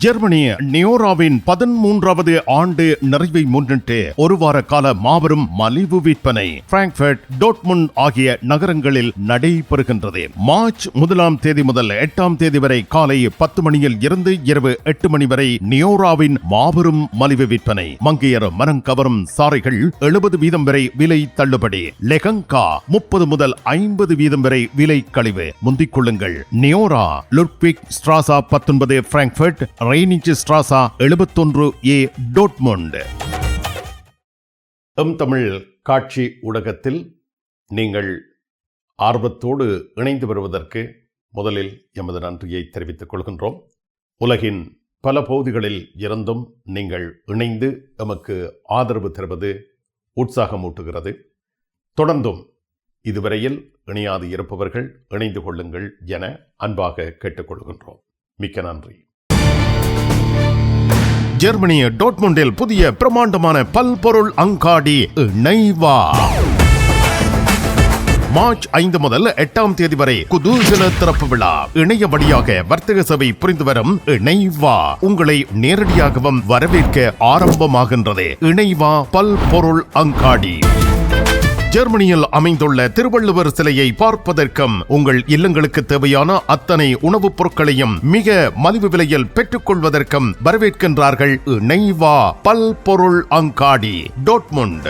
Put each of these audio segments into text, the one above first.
Germany நியோராவின் 13வது ஆண்டு நிறைவை முன்னிட்டு ஒரு வார கால மாபெரும் மலிவு விற்பனை பிராங்க்ஃபர்ட், டோர்ட்முண்ட் ஆகிய நகரங்களில் நடைபெறுகின்றது. மார்ச் 1ஆம் தேதி முதல் 8ஆம் தேதி வரை காலை 10 மணியில் இருந்து இரவு 8 மணி வரை நியோராவின் மாபெரும் மலிவு விற்பனை. மங்கையர் மனம் கவரும் சாரைகள் 70% வரை விலை தள்ளுபடி. லெஹங்கா 30 முதல் 50% வரை விலை கழிவு. முந்திக் கொள்ளுங்கள். நியோரா, Ludwig ஸ்ட்ராசா 19, Frankfurt, ரெய்னிச் ஸ்ட்ராசா 71A, Dortmund. Tamil காட்சி ஊடகத்தில் நீங்கள் ஆர்வத்தோடு இணைந்து வருவதற்கு முதலில் எமது நன்றியை தெரிவித்துக் கொள்கின்றோம். உலகின் பல பகுதிகளில் இருந்தும் நீங்கள் இணைந்து எமக்கு ஆதரவு தருவது உற்சாகமூட்டுகிறது. தொடர்ந்தும் இதுவரையில் இணையாது இருப்பவர்கள் இணைந்து கொள்ளுங்கள் என அன்பாக கேட்டுக்கொள்கின்றோம். மிக்க நன்றி. ஜெர்மனி டோர்ட்முண்டில் புதிய பிரமாண்டமான பல்பொருள் அங்காடி இணைவா. மார்ச் 5 முதல் 8ஆம் தேதி வரை குதூகல திறப்பு விழா. இணைய வழியாக வர்த்தக சேவை புரிந்து வரும் இணைவா உங்களை நேரடியாகவும் வரவேற்க ஆரம்பமாகின்றது. இணைவா பல்பொருள் அங்காடி ஜெர்மனியில் அமைந்துள்ள திருவள்ளுவர் சிலையை பார்ப்பதற்கும் உங்கள் இல்லங்களுக்கு தேவையான அத்தனை உணவுப் பொருட்களையும் மிக மலிவு விலையில் பெற்றுக் கொள்வதற்கும் வரவேற்கின்றார்கள். இணைவா பல்பொருள் அங்காடி, டோர்ட்முண்ட்.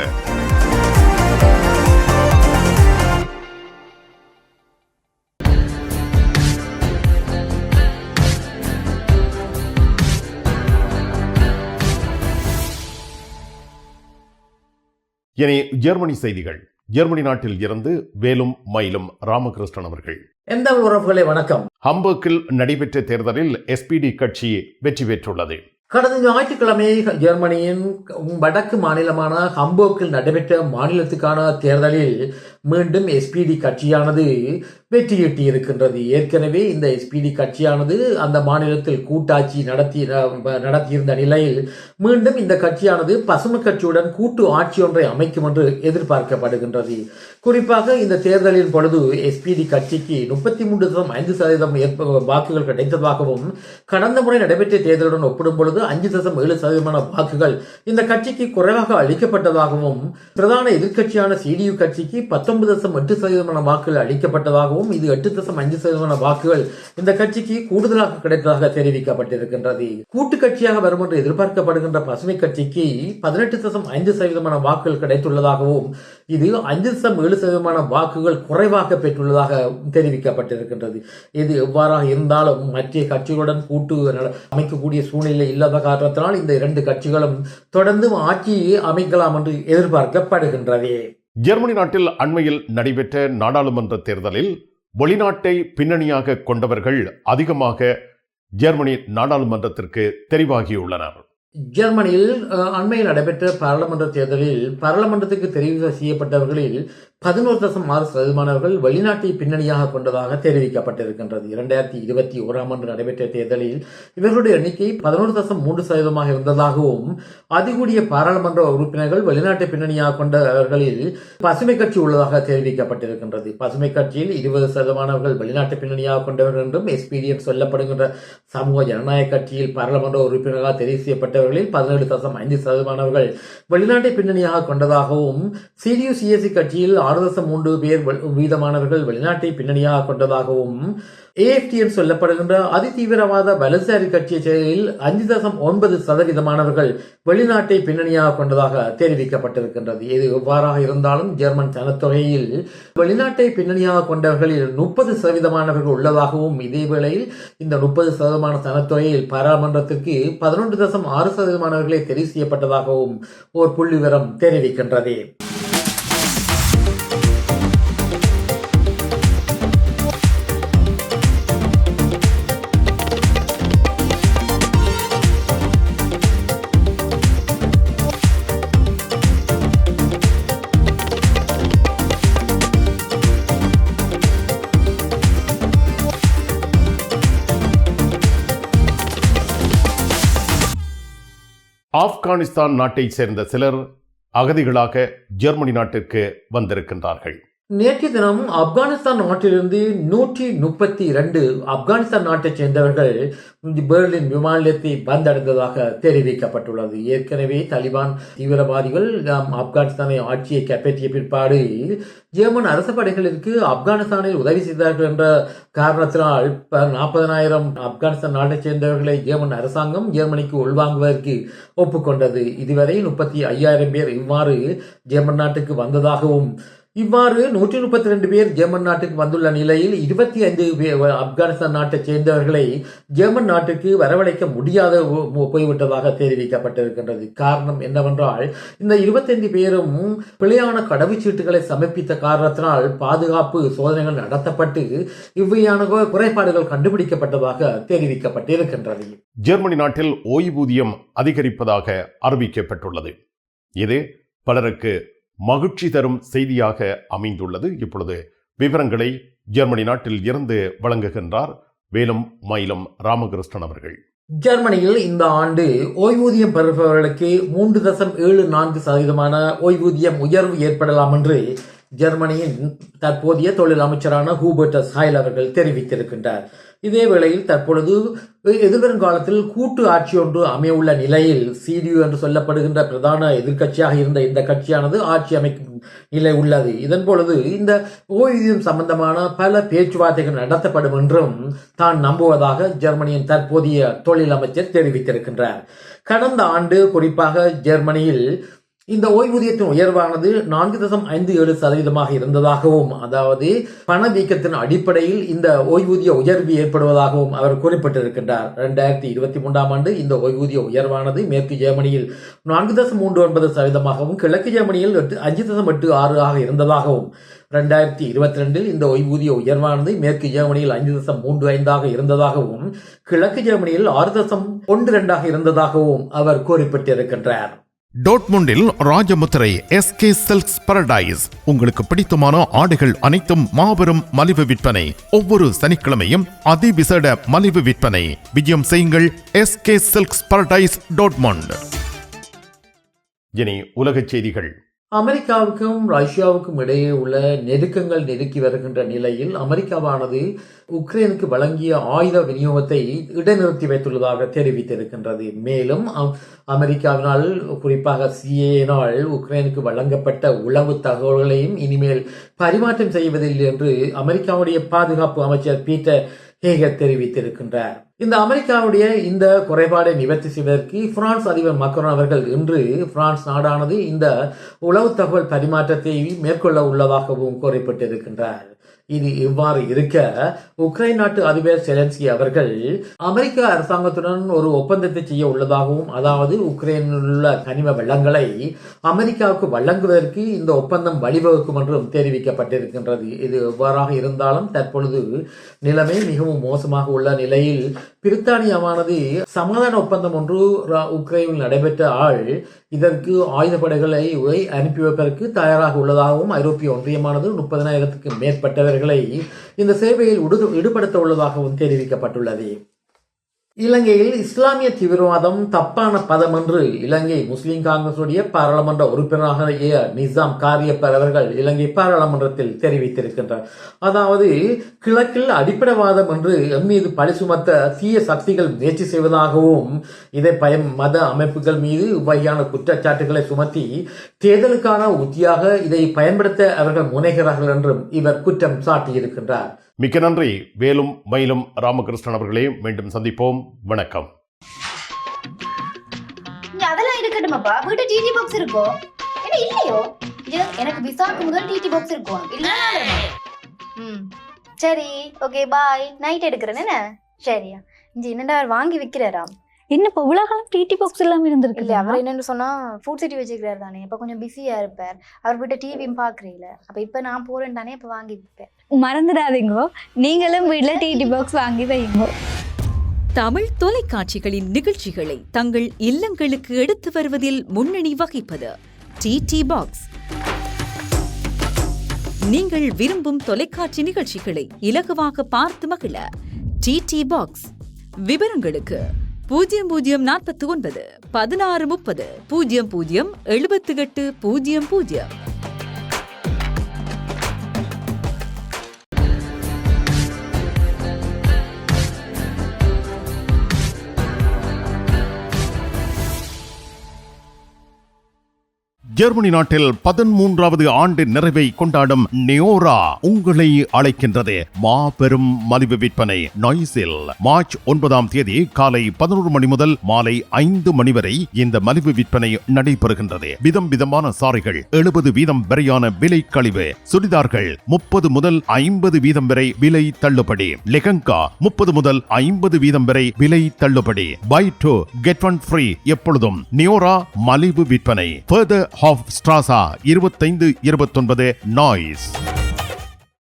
இனி ஜெர்மனி செய்திகள். ஜெர்மனி நாட்டில் இருந்து வேலும் மயிலும் ராமகிருஷ்ணன் அவர்கள். எந்த உறவுகளே வணக்கம். ஹம்பர்கில் நடைபெற்ற தேர்தலில் SPD கட்சி வெற்றி பெற்றுள்ளது. கடந்த ஞாயிற்றுக்கிழமை ஜெர்மனியின் வடக்கு மாநிலமான ஹம்பர்கில் நடைபெற்ற மாநிலத்துக்கான தேர்தலில் மீண்டும் SPD கட்சியானது வெற்றியீட்டி இருக்கின்றது. ஏற்கனவே இந்த SPD கட்சியானது அந்த மாநிலத்தில் கூட்டாட்சி நடத்தியிருந்த நிலையில் மீண்டும் இந்த கட்சியானது பசுமை கட்சியுடன் கூட்டு ஆட்சி ஒன்றை அமைக்கும் என்று எதிர்பார்க்கப்படுகின்றது. குறிப்பாக இந்த தேர்தலின் பொழுது SPD கட்சிக்கு 33.5% வாக்குகள் கிடைத்ததாகவும், கடந்த முறை நடைபெற்ற தேர்தலுடன் ஒப்பிடும் பொழுது 5.7% வாக்குகள் இந்த கட்சிக்கு குறைவாக அளிக்கப்பட்டதாகவும், பிரதான எதிர்க்கட்சியான CDU கட்சிக்கு 19.8% வாக்குகள் அளிக்கப்பட்டதாகவும், இது 8.5% வாக்குகள் இந்த கட்சிக்கு கூடுதலாக கிடைத்ததாக தெரிவிக்கப்பட்டிருக்கின்றது. கூட்டு கட்சியாக வரும் என்று எதிர்பார்க்கப்படுகின்ற பசுமை கட்சிக்கு 18.5% வாக்குகள் கிடைத்துள்ளதாகவும், இது 5.7% வாக்குகள் குறைவாக பெற்றுள்ளதாக தெரிவிக்கப்பட்டிருக்கின்றது. இது எவ்வாறாக இருந்தாலும் மற்ற கட்சிகளுடன் கூட்டு அமைக்கக்கூடிய சூழ்நிலை இல்லாத காரணத்தினால் இந்த இரண்டு கட்சிகளும் தொடர்ந்து ஆட்சியை அமைக்கலாம் என்று எதிர்பார்க்கப்படுகின்றது. ஜெர்மனி நாட்டில் அண்மையில் நடைபெற்ற நாடாளுமன்ற தேர்தலில் வெளிநாட்டை பின்னணியாக கொண்டவர்கள் அதிகமாக ஜெர்மனி நாடாளுமன்றத்திற்கு தெரிவாகியுள்ளனர். ஜெர்மனியில் அண்மையில் நடைபெற்ற பாராளுமன்ற தேர்தலில் பாராளுமன்றத்துக்கு தெரிவு செய்யப்பட்டவர்களில் 11.6% வெளிநாட்டை பின்னணியாக கொண்டதாக தெரிவிக்கப்பட்டிருக்கின்றது. 2021ஆம் ஆண்டு நடைபெற்ற தேர்தலில் இவர்களுடைய எண்ணிக்கை 11.3% இருந்ததாகவும், அதிகூடிய பாராளுமன்ற உறுப்பினர்கள் வெளிநாட்டை பின்னணியாக கொண்டவர்களில் பசுமை கட்சி உள்ளதாக தெரிவிக்கப்பட்டிருக்கின்றது. பசுமை கட்சியில் 20% வெளிநாட்டு பின்னணியாக கொண்டவர்கள் என்றும், SPD சொல்லப்படுகின்ற சமூக ஜனநாயக கட்சியில் பாராளுமன்ற உறுப்பினராக தெரிவு செய்யப்பட்டவர்களில் 17.5% வெளிநாட்டை பின்னணியாக கொண்டதாகவும், CDU CSU கட்சியில் 6.3 பேர் வீதமானவர்கள் வெளிநாட்டை பின்னணியாக கொண்டதாகவும், AFD சொல்லப்படுகின்ற அதிதீவிரவாத வலதுசாரி கட்சியில் 5.9% வெளிநாட்டை பின்னணியாக கொண்டதாக தெரிவிக்கப்பட்டிருக்கின்றது. இது எவ்வாறாக இருந்தாலும் ஜெர்மன் ஜனத்தொகையில் வெளிநாட்டை பின்னணியாக கொண்டவர்களில் 30% உள்ளதாகவும், இதேவேளையில் இந்த 30% ஜனத்தொகையில் பாராளுமன்றத்திற்கு 11.6% தெரிவு செய்யப்பட்டதாகவும் ஒரு புள்ளிவிவரம் தெரிவிக்கின்றது. ஆப்கானிஸ்தான் நாட்டை சேர்ந்த சிலர் அகதிகளாக ஜெர்மனி நாட்டிற்கு வந்திருக்கின்றார்கள். நேற்று தினம் ஆப்கானிஸ்தான் நாட்டிலிருந்து 132 ஆப்கானிஸ்தான் நாட்டைச் சேர்ந்தவர்கள் பெர்லின் விமான நிலையத்தை வந்தடைந்ததாக தெரிவிக்கப்பட்டுள்ளது. ஏற்கனவே தலிபான் தீவிரவாதிகள் ஆப்கானிஸ்தானை ஆட்சியை கைப்பற்றிய பிற்பாடு ஜெர்மன் அரசு படைகளுக்கு ஆப்கானிஸ்தானில் உதவி செய்தார்கள் என்ற காரணத்தினால் 40,000 ஆப்கானிஸ்தான் நாட்டைச் சேர்ந்தவர்களை ஜெர்மன் அரசாங்கம் ஜெர்மனிக்கு உள்வாங்குவதற்கு ஒப்புக்கொண்டது. இதுவரை 35,000 பேர் இவ்வாறு ஜெர்மன் நாட்டுக்கு வந்ததாகவும் இவ்வாறு 132 பேர் ஜெர்மன் நாட்டுக்கு வந்துள்ள நிலையில் 25 பேர் ஆப்கானிஸ்தான் நாட்டைச் சேர்ந்தவர்களை ஜெர்மன் நாட்டுக்கு வரவழைக்க முடியாத போய்விட்டதாக தெரிவிக்கப்பட்டிருக்கின்றது. காரணம் என்னவென்றால் இந்த 25 பேரும் பிழையான கடவுச்சீட்டுகளை சமர்ப்பித்த காரணத்தினால் பாதுகாப்பு சோதனைகள் நடத்தப்பட்டு இவ்வையான குறைபாடுகள் கண்டுபிடிக்கப்பட்டதாக தெரிவிக்கப்பட்டிருக்கின்றது. ஜெர்மனி நாட்டில் ஓய்வூதியம் அதிகரிப்பதாக அறிவிக்கப்பட்டுள்ளது. இது பலருக்கு மகிழ்ச்சி தரும் செய்தியாக அமைந்துள்ளது. இப்பொழுது விவரங்களை ஜெர்மனி நாட்டில் இருந்து வழங்குகின்றார் வேலும் மயிலும் ராமகிருஷ்ணன் அவர்கள். ஜெர்மனியில் இந்த ஆண்டு ஓய்வூதியம் பெறுபவர்களுக்கு 3.74% ஓய்வூதியம் உயர்வு ஏற்படலாம் என்று ஜெர்மனியின் தற்போதைய தொழில் அமைச்சரான ஹூபர்டஸ் ஹைல் அவர்கள் தெரிவித்திருக்கின்றார். இதே வேளையில் தற்பொழுது எதிர்வருங்காலத்தில் கூட்டு ஆட்சி ஒன்று அமையவுள்ள நிலையில் CDU என்று சொல்லப்படுகின்ற பிரதான எதிர்க்கட்சியாக இருந்த இந்த கட்சியானது ஆட்சி அமைக்கும் நிலை உள்ளது. இதன் பொழுது இந்த ஓய்வூதியம் சம்பந்தமான பல பேச்சுவார்த்தைகள் நடத்தப்படும் என்றும் தான் நம்புவதாக ஜெர்மனியின் தற்போதைய தொழில் அமைச்சர் தெரிவித்திருக்கின்றார். கடந்த ஆண்டு குறிப்பாக ஜெர்மனியில் இந்த ஓய்வூதியத்தின் உயர்வானது 4.57% இருந்ததாகவும், அதாவது பணவீக்கத்தின் அடிப்படையில் இந்த ஓய்வூதிய உயர்வு ஏற்படுவதாகவும் அவர் குறிப்பிட்டிருக்கின்றார். 2023ஆம் ஆண்டு இந்த ஓய்வூதிய உயர்வானது மேற்கு ஜெர்மனியில் 4.39%, கிழக்கு ஜெர்மனியில் 5.86 இருந்ததாகவும், 2022 இந்த ஓய்வூதிய உயர்வானது மேற்கு ஜெர்மனியில் 5.35 இருந்ததாகவும், கிழக்கு ஜெர்மனியில் 6.12 இருந்ததாகவும் அவர் குறிப்பிட்டிருக்கின்றார். டோட்முண்டில் ராஜமுத்திரை SK சில்க்ஸ் பாரடைஸ். உங்களுக்கு பிடித்தமான ஆடைகள் அனைத்தும் மாபெரும் மலிவு விற்பனை. ஒவ்வொரு சனிக்கிழமையும் அதிவிசேட மலிவு விற்பனை. விஜயம் செய்யுங்கள் SK சில்க்ஸ் பாரடைஸ் டோட்முண்ட். இனி உலகச் செய்திகள். அமெரிக்காவுக்கும் ரஷ்யாவுக்கும் இடையே உள்ள நெருக்கங்கள் நெருக்கி வருகின்ற நிலையில் அமெரிக்காவானது உக்ரைனுக்கு வழங்கிய ஆயுத விநியோகத்தை இடைநிறுத்தி வைத்துள்ளதாக தெரிவித்திருக்கின்றது. மேலும் அமெரிக்காவினால் குறிப்பாக CIA உக்ரைனுக்கு வழங்கப்பட்ட உளவு தகவல்களையும் இனிமேல் பரிமாற்றம் செய்வதில்லை என்று அமெரிக்காவுடைய பாதுகாப்பு அமைச்சர் பீட்டர் ஹேகர் தெரிவித்திருக்கின்றார். இந்த அமெரிக்காவுடைய இந்த குறைபாடை நிவர்த்தி செய்வதற்கு பிரான்ஸ் அதிபர் மக்ரோன் அவர்கள் இன்று பிரான்ஸ் நாடானது இந்த உளவு தகவல் பரிமாற்றத்தை மேற்கொள்ள உள்ளதாகவும் குறிப்பிட்டிருக்கின்றார். இது இவ்வாறு இருக்க உக்ரைன் நாட்டு அதிபர் செலன்ஸ்கி அவர்கள் அமெரிக்க அரசாங்கத்துடன் ஒரு ஒப்பந்தத்தை செய்ய உள்ளதாகவும், அதாவது உக்ரைனில் உள்ள கனிம வளங்களை அமெரிக்காவுக்கு வழங்குவதற்கு இந்த ஒப்பந்தம் வழிவகுக்கும் என்றும் தெரிவிக்கப்பட்டிருக்கின்றது. இது எவ்வாறாக இருந்தாலும் தற்பொழுது நிலைமை மிகவும் மோசமாக உள்ள நிலையில் பிரித்தானியாவானது சமாதான ஒப்பந்தம் ஒன்று உக்ரைனில் நடைபெற்ற இதற்கு ஆயுதப்படைகளை அனுப்பி வைப்பதற்கு தயாராக உள்ளதாகவும், ஐரோப்பிய ஒன்றியமானது 30,000க்கு மேற்பட்டவர்களை இந்த சேவையில் ஈடுபடுத்த உள்ளதாகவும் தெரிவிக்கப்பட்டுள்ளது. இலங்கையில் இஸ்லாமிய தீவிரவாதம் தப்பான பதம் என்று இலங்கை முஸ்லிம் காங்கிரசுடைய பாராளுமன்ற உறுப்பினராக நிசாம் காரியப்பர் அவர்கள் இலங்கை பாராளுமன்றத்தில் தெரிவித்திருக்கின்றார். அதாவது கிழக்கில் அடிப்படைவாதம் என்று எம்மீது பழி சுமத்த தீய சக்திகள் முயற்சி செய்வதாகவும், இதை மத அமைப்புகள் மீது இவ்வகையான குற்றச்சாட்டுகளை சுமத்தி தேர்தலுக்கான உத்தியாக இதை பயன்படுத்த அவர்கள் முனைகிறார்கள் என்றும் இவர் குற்றம் சாட்டியிருக்கின்றார். மிக்க நன்றி வேலும் மயிலும் ராமகிருஷ்ணன் அவர்களே. மீண்டும் சந்திப்போம். வணக்கம். அதெல்லாம் இருக்கட்டுமாப்பா, வீட்டு டிடி பாக்ஸ் இருக்கோ? என்ன இல்லையோ? எனக்கு விசாக்கு முதல் டிடி பாக்ஸ் இருக்கும். இல்ல சரி, ஓகே பாய். நைட் எடுக்கிறேன் என்ன? சரியா இங்க என்னடா வாங்கி விற்கிறாராம். என்ன இப்போ உலகம் டிடி பாக்ஸ் எல்லாம் இருந்திருக்கு? இல்லை, அவர் என்னன்னு சொன்னா ஃபுட் சிட்டி வச்சுக்கிறாரு தானே, இப்போ கொஞ்சம் பிஸியா இருப்பார். அவர் வீட்டை டிவியும் பாக்குறீங்கள, அப்ப இப்ப நான் போறேன் தானே, இப்ப வாங்கி விற்பேன். மறந்துடாதீங்க, நீங்களும் வீட்டுல டிடி பாக்ஸ் வாங்கி வைங்க. தமிழ் தொலைக்காட்சிகளின் நிகழ்ச்சிகளை தங்கள் இல்லங்களுக்கு எடுத்து வருவதில் முன்னணி வகிப்பது டிடி பாக்ஸ். நீங்கள் விரும்பும் தொலைக்காட்சி நிகழ்ச்சிகளை இலகுவாக பார்த்து மகிழ டிடி பாக்ஸ். விவரங்களுக்கு 0049 1630 00 78 00. ஜெர்மனி நாட்டில் 13வது ஆண்டு நிறைவை கொண்டாடும் நியோரா உங்களை அழைக்கின்றது மாபெரும் மலிவு விற்பனை நாய்ஸில். மார்ச் 9ஆம் தேதி காலை 11 மணி முதல் மாலை 5 மணி வரை இந்த மலிவு விற்பனை நடைபெறுகின்றது. விதம் விதமான சாரிகள் 70 வீதம் வரையான விலை கழிவு, சுடிதார்கள் 30 முதல் 50 வீதம் வரை விலை தள்ளுபடி, லெஹங்கா 30 முதல் 50 வீதம் வரை விலை தள்ளுபடி. பை 2 கெட் 1 ஃப்ரீ எப்பொழுதும் நியோரா மலிவு விற்பனை. Further half ஸ்ட்ராசா 2529 noise.